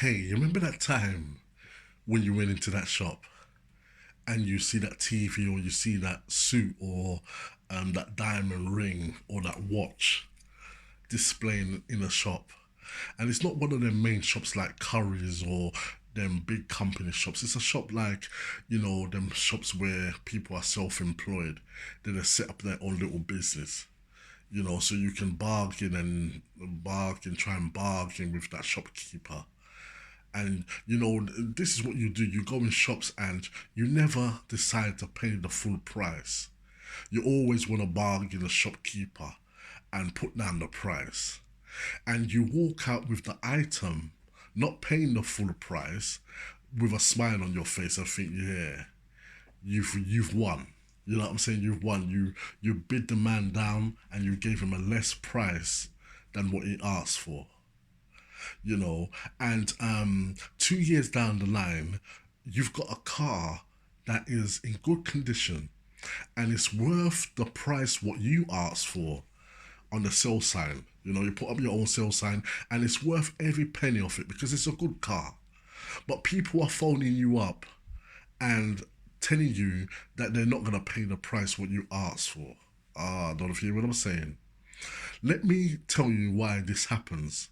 Hey, you remember that time when you went into that shop and you see that TV or you see that suit or that diamond ring or that watch displaying in a shop? And it's not one of them main shops like Curry's or them big company shops. It's a shop like, them shops where people are self employed. Then they set up their own little business. So you can try and bargain with that shopkeeper. And this is what you do. You go in shops and you never decide to pay the full price. You always want to bargain the shopkeeper and put down the price. And you walk out with the item, not paying the full price, with a smile on your face. I think, yeah, you've won. You know what I'm saying? You've won. You bid the man down and you gave him a less price than what he asked for. you know, and 2 years down the line, you've got a car that is in good condition and it's worth the price what you asked for on the sale sign. You put up your own sale sign and it's worth every penny of it because it's a good car. But people are phoning you up and telling you that they're not going to pay the price what you asked for. I don't know if you hear what I'm saying. Let me tell you why this happens.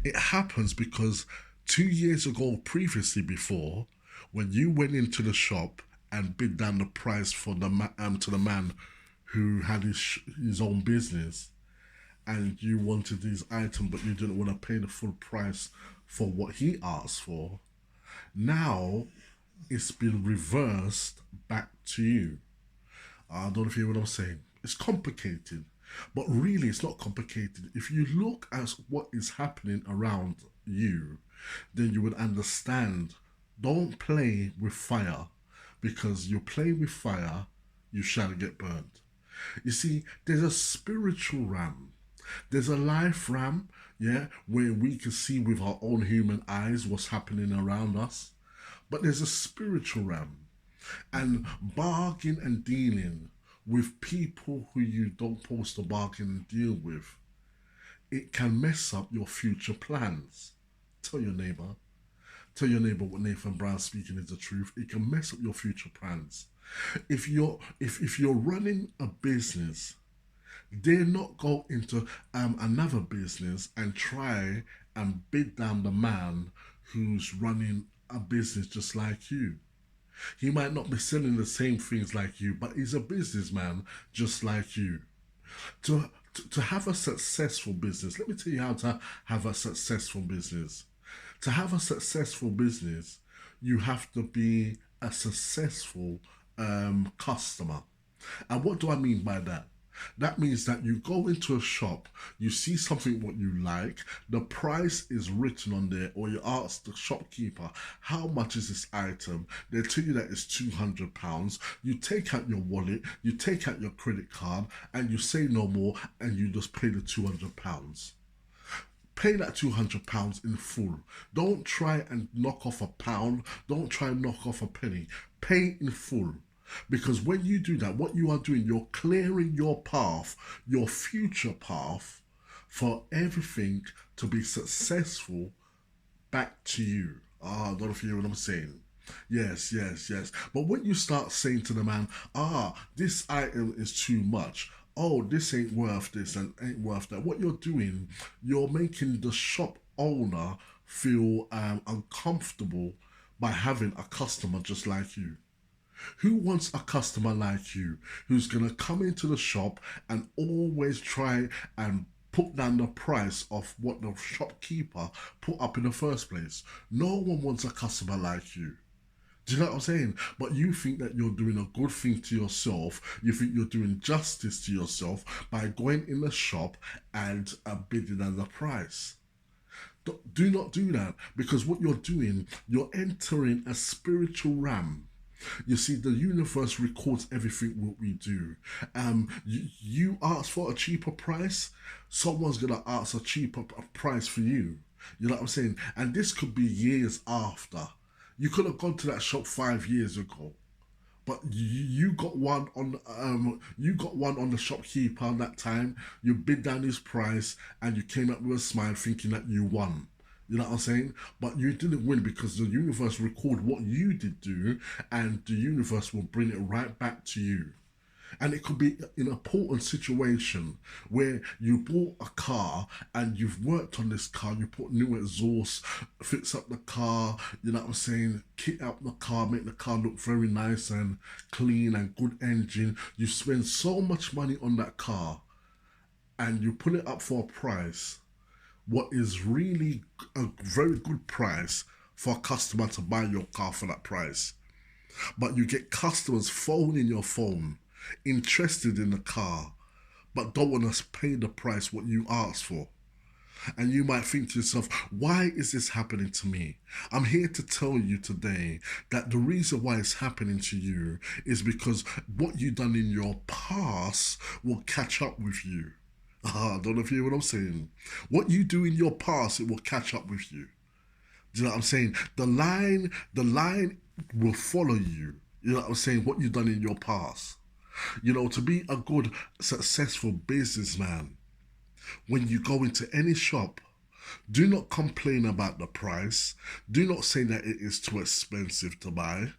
It happens because 2 years ago, previously before, when you went into the shop and bid down the price for to the man who had his own business, and you wanted his item, but you didn't want to pay the full price for what he asked for. Now it's been reversed back to you. I don't know if you hear what I'm saying. It's complicated, but really it's not complicated. If you look at what is happening around you, then you would understand. Don't play with fire, because you play with fire, you shall get burnt. You see, there's a spiritual realm. There's a life realm, yeah, where we can see with our own human eyes what's happening around us. But there's a spiritual realm. And bargain and dealing with people who you don't post to bargain and deal with, it can mess up your future plans. Tell your neighbor. Tell your neighbor what Nathan Brown speaking is the truth. It can mess up your future plans. If you're running a business, dare not go into another business and try and bid down the man who's running a business just like you. He might not be selling the same things like you, but he's a businessman just like you. To have a successful business, let me tell you how to have a successful business. To have a successful business, you have to be a successful customer. And what do I mean by that? That means that you go into a shop, you see something what you like, the price is written on there, or you ask the shopkeeper, how much is this item? They tell you that it's £200. You take out your wallet, you take out your credit card, and you say no more, and you just pay the £200. Pay that £200 in full. Don't try and knock off a pound. Don't try and knock off a penny. Pay in full. Because when you do that, what you are doing, you're clearing your path, your future path, for everything to be successful back to you. I don't know if you hear what I'm saying. Yes, yes, yes. But when you start saying to the man, this item is too much. Oh, this ain't worth this and ain't worth that. What you're doing, you're making the shop owner feel uncomfortable by having a customer just like you. Who wants a customer like you who's going to come into the shop and always try and put down the price of what the shopkeeper put up in the first place? No one wants a customer like you. Do you know what I'm saying? But you think that you're doing a good thing to yourself. You think you're doing justice to yourself by going in the shop and bidding on the price. Do not do that, because what you're doing, you're entering a spiritual realm. You see, the universe records everything what we do. You ask for a cheaper price, someone's gonna ask a cheaper price for you. You know what I'm saying? And this could be years after. You could have gone to that shop 5 years ago, but you got one on the shopkeeper at that time. You bid down his price, and you came up with a smile, thinking that you won. You know what I'm saying? But you didn't win because the universe record what you did do, and the universe will bring it right back to you. And it could be in a important situation where you bought a car and you've worked on this car, you put new exhaust, fix up the car, you know what I'm saying, kit out the car, make the car look very nice and clean and good engine. You spend so much money on that car and you put it up for a price, what is really a very good price for a customer to buy your car for that price. But you get customers phoning your phone, interested in the car, but don't want to pay the price what you asked for. And you might think to yourself, why is this happening to me? I'm here to tell you today that the reason why it's happening to you is because what you've done in your past will catch up with you. I don't know if you hear what I'm saying. What you do in your past, it will catch up with you. Do you know what I'm saying? The line will follow you. You know what I'm saying? What you've done in your past. You know, to be a good, successful businessman, when you go into any shop, do not complain about the price. Do not say that it is too expensive to buy.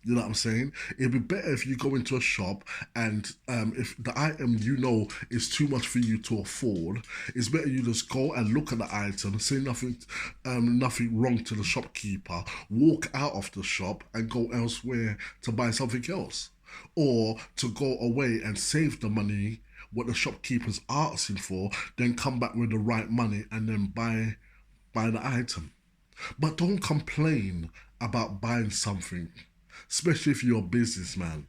You know what I'm saying? It'd be better if you go into a shop and if the item you know is too much for you to afford, it's better you just go and look at the item, say nothing wrong to the shopkeeper, walk out of the shop and go elsewhere to buy something else, or to go away and save the money what the shopkeeper's asking for, then come back with the right money and then buy the item. But don't complain about buying something, especially if you're a businessman.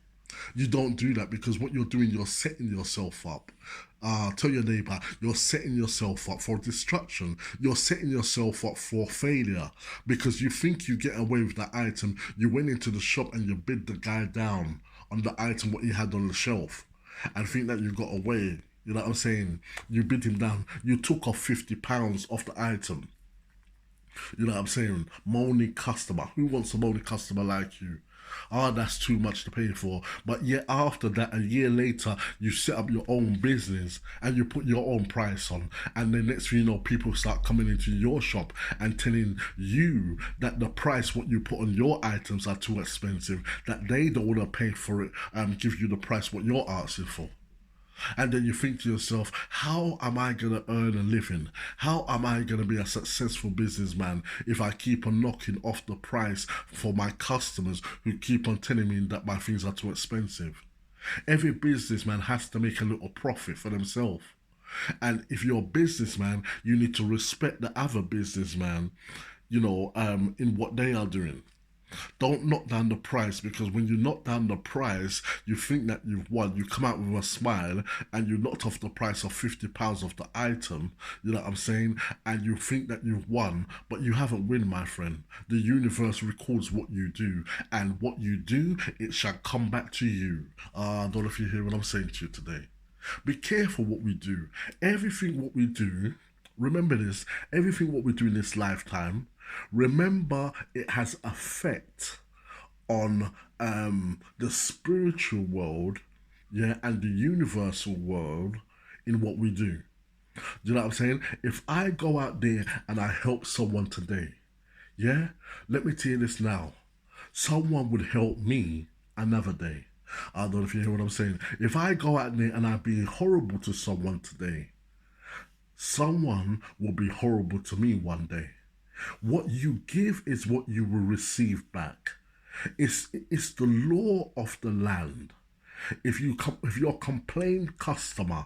You don't do that because what you're doing, you're setting yourself up. Tell your neighbor, you're setting yourself up for destruction. You're setting yourself up for failure because you think you get away with that item. You went into the shop and you bid the guy down on the item what he had on the shelf and think that you got away. You know what I'm saying? You bid him down. You took off £50 off the item. You know what I'm saying? Moaning customer. Who wants a moaning customer like you? Ah, that's too much to pay for. But yet after that, a year later, you set up your own business and you put your own price on. And then next thing you know, people start coming into your shop and telling you that the price what you put on your items are too expensive, that they don't want to pay for it and give you the price what you're asking for. And then you think to yourself, how am I going to earn a living? How am I going to be a successful businessman if I keep on knocking off the price for my customers who keep on telling me that my things are too expensive? Every businessman has to make a little profit for themselves. And if you're a businessman, you need to respect the other businessman, in what they are doing. Don't knock down the price because when you knock down the price, you think that you've won. You come out with a smile and you knocked off the price of £50 of the item, you know what I'm saying? And you think that you've won, but you haven't won, my friend. The universe records what you do, and what you do, it shall come back to you. I don't know if you hear what I'm saying to you today. Be careful what we do. Everything what we do, remember this, everything what we do in this lifetime, remember it has effect on the spiritual world, yeah, and the universal world in what we do. Do you know what I'm saying? If I go out there and I help someone today, yeah, let me tell you this now. Someone would help me another day. I don't know if you hear what I'm saying. If I go out there and I be horrible to someone today, someone will be horrible to me one day. What you give is what you will receive back. It's the law of the land. If you're a complaint customer,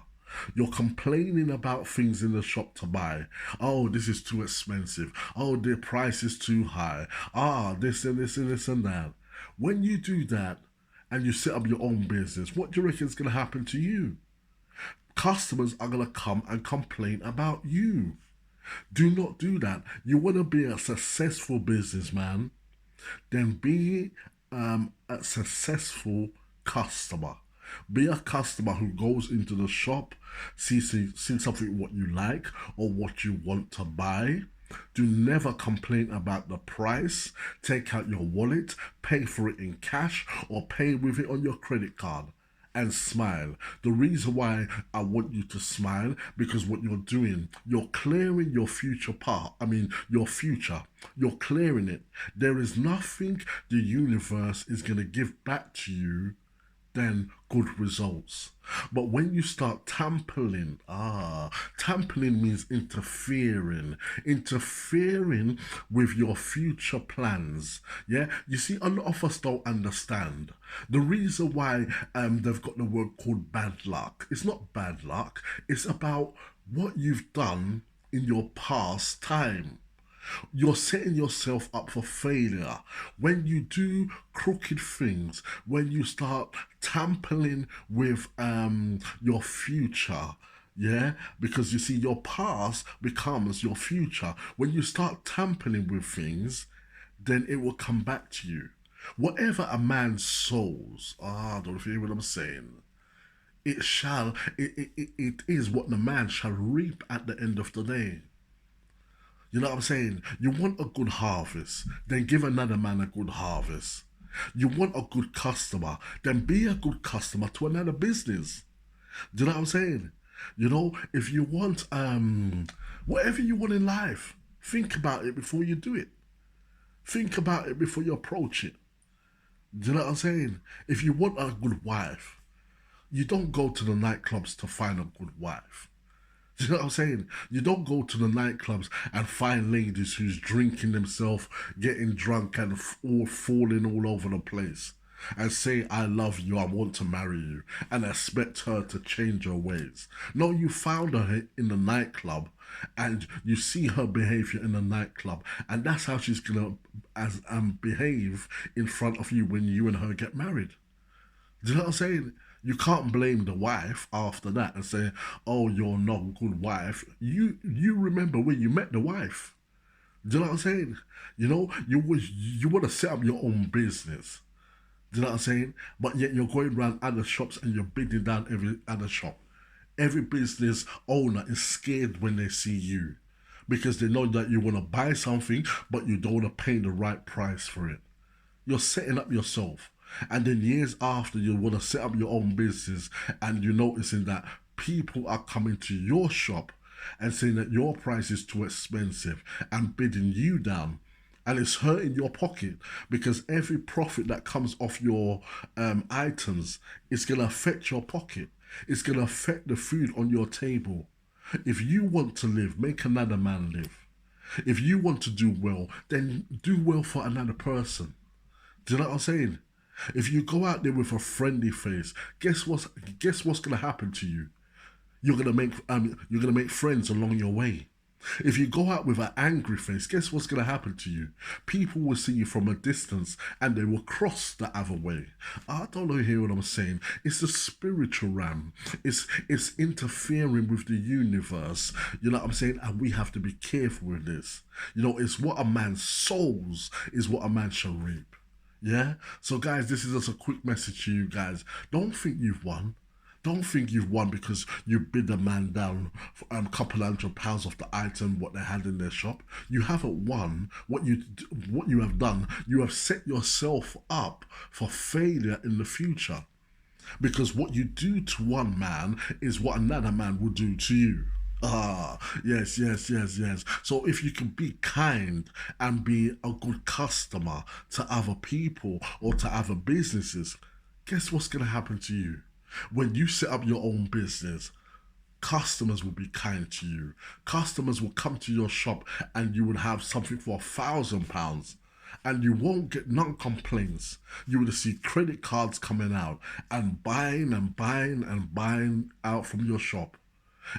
you're complaining about things in the shop to buy. Oh, this is too expensive. Oh, the price is too high. Ah, this and this and this and that. When you do that and you set up your own business, what do you reckon is going to happen to you? Customers are going to come and complain about you. Do not do that. You want to be a successful businessman, then be a successful customer. Be a customer who goes into the shop, see something what you like or what you want to buy. Do never complain about the price. Take out your wallet, pay for it in cash, or pay with it on your credit card. and smile. The reason why I want you to smile, because what you're doing, you're clearing your future part. I mean, your future. You're clearing it. There is nothing the universe is going to give back to you than good results. But when you start tampering, tampering means interfering with your future plans. Yeah, you see, a lot of us don't understand the reason why they've got the word called bad luck. It's not bad luck. It's about what you've done in your past time. You're setting yourself up for failure when you do crooked things, when you start tampering with your future. Yeah, because you see, your past becomes your future. When you start tampering with things, then it will come back to you. Whatever a man sows, don't know if you hear what I'm saying. It is what the man shall reap at the end of the day. You know what I'm saying? You want a good harvest, then give another man a good harvest. You want a good customer, then be a good customer to another business. Do you know what I'm saying? You know, if you want whatever you want in life, think about it before you do it. Think about it before you approach it. Do you know what I'm saying? If you want a good wife, you don't go to the nightclubs to find a good wife. Do you know what I'm saying? You don't go to the nightclubs and find ladies who's drinking themselves, getting drunk, and all falling all over the place, and say, I love you, I want to marry you, and expect her to change her ways. No, you found her in the nightclub, and you see her behavior in the nightclub, and that's how she's gonna behave in front of you when you and her get married. Do you know what I'm saying? You can't blame the wife after that and say, "Oh, you're not a good wife." You remember when you met the wife. Do you know what I'm saying? You know, you want to set up your own business. Do you know what I'm saying? But yet you're going around other shops and you're bidding down every other shop. Every business owner is scared when they see you because they know that you want to buy something, but you don't want to pay the right price for it. You're setting up yourself. And then years after, you want to set up your own business and you're noticing that people are coming to your shop and saying that your price is too expensive and bidding you down. And it's hurting your pocket because every profit that comes off your items is going to affect your pocket. It's going to affect the food on your table. If you want to live, make another man live. If you want to do well, then do well for another person. Do you know what I'm saying? If you go out there with a friendly face, guess what's gonna happen to you? You're gonna make friends along your way. If you go out with an angry face, guess what's gonna happen to you? People will see you from a distance and they will cross the other way. I don't know hear what I'm saying. It's the spiritual realm. It's interfering with the universe. You know what I'm saying? And we have to be careful with this. You know, it's what a man sows is what a man shall reap. Yeah? So, guys, this is just a quick message to you guys. Don't think you've won. Don't think you've won because you bid a man down for a couple £100 off the item what they had in their shop. You haven't won. What you have done, you have set yourself up for failure in the future. Because what you do to one man is what another man will do to you. Yes, yes, yes, yes. So if you can be kind and be a good customer to other people or to other businesses, guess what's going to happen to you? When you set up your own business, customers will be kind to you. Customers will come to your shop and you will have something for £1,000 and you won't get none complaints. You will see credit cards coming out and buying and buying and buying out from your shop.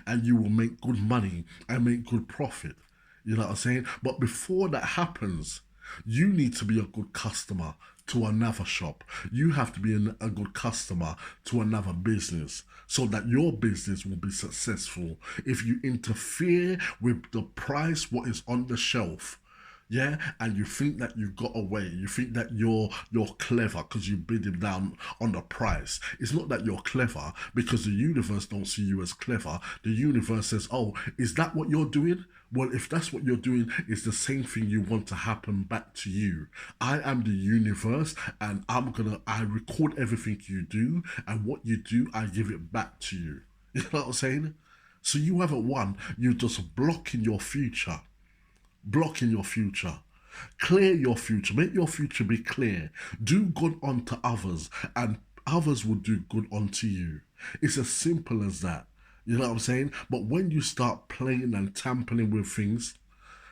And you will make good money and make good profit. You know what I'm saying? But before that happens, you need to be a good customer to another shop. You have to be a good customer to another business so that your business will be successful. If you interfere with the price, what is on the shelf, Yeah, and you think that you got away. You think that you're clever because you bid him down on the price. It's not that you're clever because the universe don't see you as clever. The universe says, "Oh, is that what you're doing? Well, if that's what you're doing, it's the same thing you want to happen back to you. I am the universe, and I record everything you do, and what you do, I give it back to you." You know what I'm saying? So you haven't won. You're just blocking your future. Blocking your future. Clear your future. Make your future be clear. Do good unto others, and others will do good unto you. It's as simple as that. You know what I'm saying? But when you start playing and tampering with things,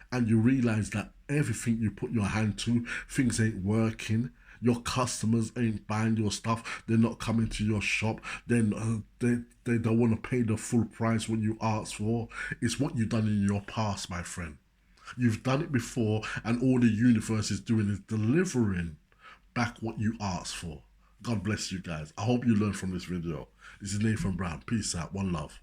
and you realize that everything you put your hand to, things ain't working. Your customers ain't buying your stuff. They're not coming to your shop. Then they don't want to pay the full price what you asked for. It's what you've done in your past, my friend. You've done it before, and all the universe is doing is delivering back what you asked for. God bless you guys. I hope you learned from this video. This is Nathan Brown. Peace out. One love.